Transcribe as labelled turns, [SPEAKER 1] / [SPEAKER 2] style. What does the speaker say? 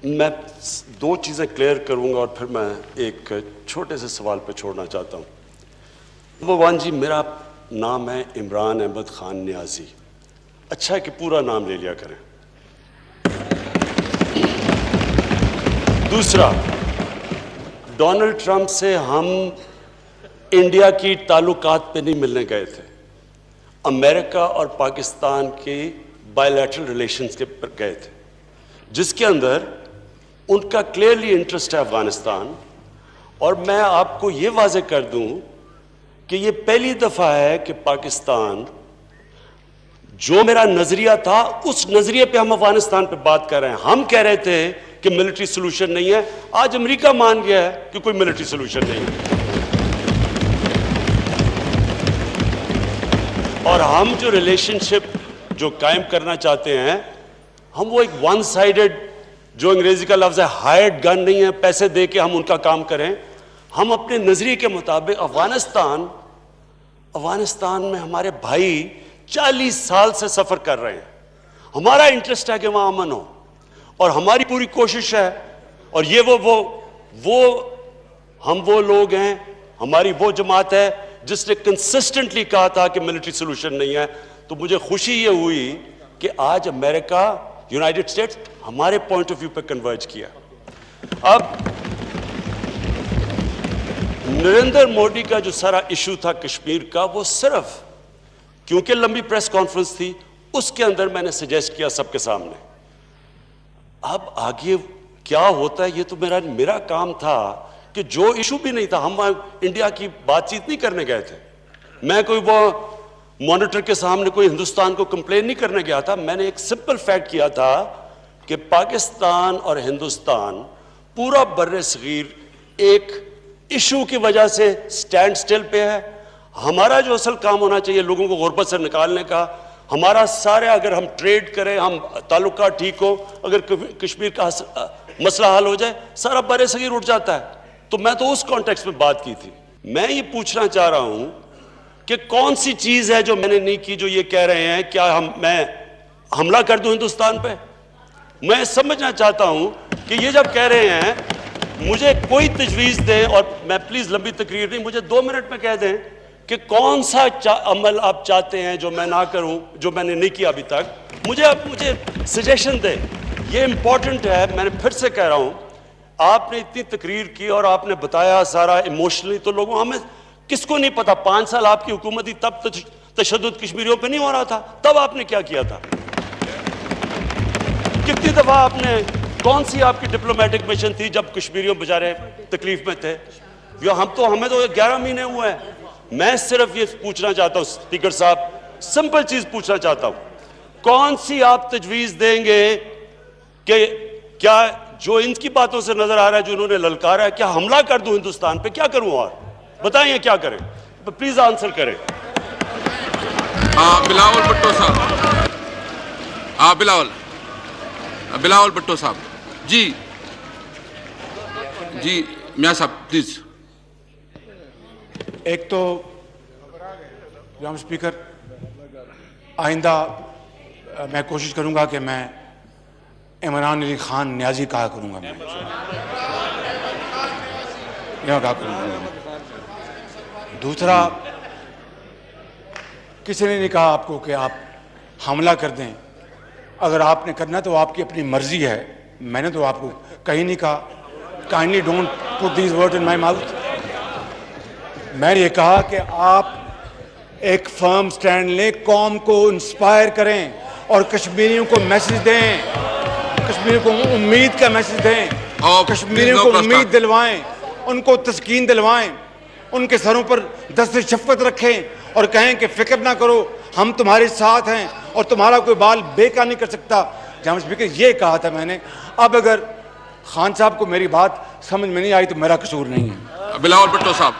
[SPEAKER 1] میں دو چیزیں کلیئر کروں گا اور پھر میں ایک چھوٹے سے سوال پہ چھوڑنا چاہتا ہوں. نمبر ون جی، میرا نام ہے عمران احمد خان نیازی. اچھا ہے کہ پورا نام لے لیا کریں. دوسرا، ڈونلڈ ٹرمپ سے ہم انڈیا کی تعلقات پہ نہیں ملنے گئے تھے، امریکہ اور پاکستان کی بائی لیٹرل ریلیشنز کے پر گئے تھے، جس کے اندر ان کا کلیئرلی انٹرسٹ ہے افغانستان. اور میں آپ کو یہ واضح کر دوں کہ یہ پہلی دفعہ ہے کہ پاکستان، جو میرا نظریہ تھا اس نظریے پہ ہم افغانستان پہ بات کر رہے ہیں. ہم کہہ رہے تھے کہ ملٹری سولوشن نہیں ہے، آج امریکہ مان گیا ہے کہ کوئی ملٹری سولوشن نہیں ہے. اور ہم جو ریلیشن شپ جو قائم کرنا چاہتے ہیں، ہم وہ ایک ون سائیڈڈ، جو انگریزی کا لفظ ہے ہائرڈ گن نہیں ہے، پیسے دے کے ہم ان کا کام کریں. ہم اپنے نظریے کے مطابق افغانستان میں ہمارے بھائی 40 سال سے سفر کر رہے ہیں. ہمارا انٹرسٹ ہے کہ وہاں امن ہو، اور ہماری پوری کوشش ہے. اور یہ ہم وہ لوگ ہیں، ہماری وہ جماعت ہے جس نے کنسسٹنٹلی کہا تھا کہ ملٹری سولوشن نہیں ہے. تو مجھے خوشی یہ ہوئی کہ آج امریکہ، یونائٹڈ اسٹیٹس ہمارے پوائنٹ آف ویو پہ کنورج کیا. اب نریندر مودی کا جو سارا ایشو تھا کشمیر کا، وہ صرف کیونکہ لمبی پریس کانفرنس تھی، اس کے اندر میں نے سجیسٹ کیا سب کے سامنے. اب آگے کیا ہوتا ہے یہ تو میرا کام تھا کہ جو ایشو بھی نہیں تھا، ہم انڈیا کی بات چیت نہیں کرنے گئے تھے. میں کوئی وہ مانیٹر کے سامنے کوئی ہندوستان کو کمپلین نہیں کرنے گیا تھا. میں نے ایک سمپل فیکٹ کیا تھا کہ پاکستان اور ہندوستان پورا بر صغیر ایک ایشو کی وجہ سے سٹینڈ سٹل پہ ہے. ہمارا جو اصل کام ہونا چاہیے لوگوں کو غربت سے نکالنے کا، ہمارا سارے، اگر ہم ٹریڈ کریں، ہم تعلقات ٹھیک ہو، اگر کشمیر کا مسئلہ حل ہو جائے، سارا بر صغیر اٹھ جاتا ہے. تو میں تو اس کانٹیکس میں بات کی تھی. میں یہ پوچھنا چاہ رہا ہوں کہ کون سی چیز ہے جو میں نے نہیں کی جو یہ کہہ رہے ہیں کیا میں حملہ کر دوں ہندوستان پہ؟ میں سمجھنا چاہتا ہوں کہ یہ جب کہہ رہے ہیں، مجھے کوئی تجویز دیں، اور میں پلیز لمبی تقریر نہیں، مجھے 2 منٹ میں کہہ دیں کہ کون سا عمل آپ چاہتے ہیں جو میں نہ کروں، جو میں نے نہیں کیا ابھی تک. مجھے سجیشن دیں. یہ امپورٹنٹ ہے. میں نے پھر سے کہہ رہا ہوں، آپ نے اتنی تقریر کی اور آپ نے بتایا سارا ایموشنلی، تو لوگوں ہمیں کس کو نہیں پتا 5 سال آپ کی حکومت تھی، تب تشدد کشمیریوں پہ نہیں ہو رہا تھا. تب آپ نے کیا کیا تھا؟ کتنی دفعہ آپ نے، کون سی آپ کی ڈپلومیٹک مشن تھی جب کشمیریوں بیچارے تکلیف میں تھے؟ ہمیں تو 11 مہینے ہوئے ہیں. میں صرف یہ پوچھنا چاہتا ہوں اسپیکر صاحب، سمپل چیز پوچھنا چاہتا ہوں، کون سی آپ تجویز دیں گے کہ کیا جو ان کی باتوں سے نظر آ رہا ہے، جو انہوں نے للکارا ہے، کیا حملہ کر دوں ہندوستان پہ؟ کیا کروں؟ اور بتائیں کیا کریں؟ پلیز آنسر کریں.
[SPEAKER 2] بلاول بھٹو صاحب، بلاول بھٹو صاحب. جی میاں صاحب پلیز.
[SPEAKER 3] ایک تو جناب اسپیکر، آئندہ میں کوشش کروں گا کہ میں عمران علی خان نیازی کہا کروں گا. میں کہا کروں گا. دوسرا، کسی نے نہیں کہا آپ کو کہ آپ حملہ کر دیں. اگر آپ نے کرنا تو آپ کی اپنی مرضی ہے. میں نے تو آپ کو کہیں نہیں کہا. Kindly don't put these word in my mouth. میں نے یہ کہا کہ آپ ایک فرم سٹینڈ لیں، قوم کو انسپائر کریں اور کشمیریوں کو میسج دیں، کشمیریوں کو امید کا میسج دیں، کشمیریوں کو امید دلوائیں، ان کو تسکین دلوائیں، ان کے سروں پر دست شفقت رکھیں اور کہیں کہ فکر نہ کرو، ہم تمہارے ساتھ ہیں اور تمہارا کوئی بال بیکار نہیں کر سکتا. جناب اسپیکر، یہ کہا تھا میں نے. اب اگر خان صاحب کو میری بات سمجھ میں نہیں آئی تو میرا قصور نہیں ہے.
[SPEAKER 2] بلاول بھٹو صاحب.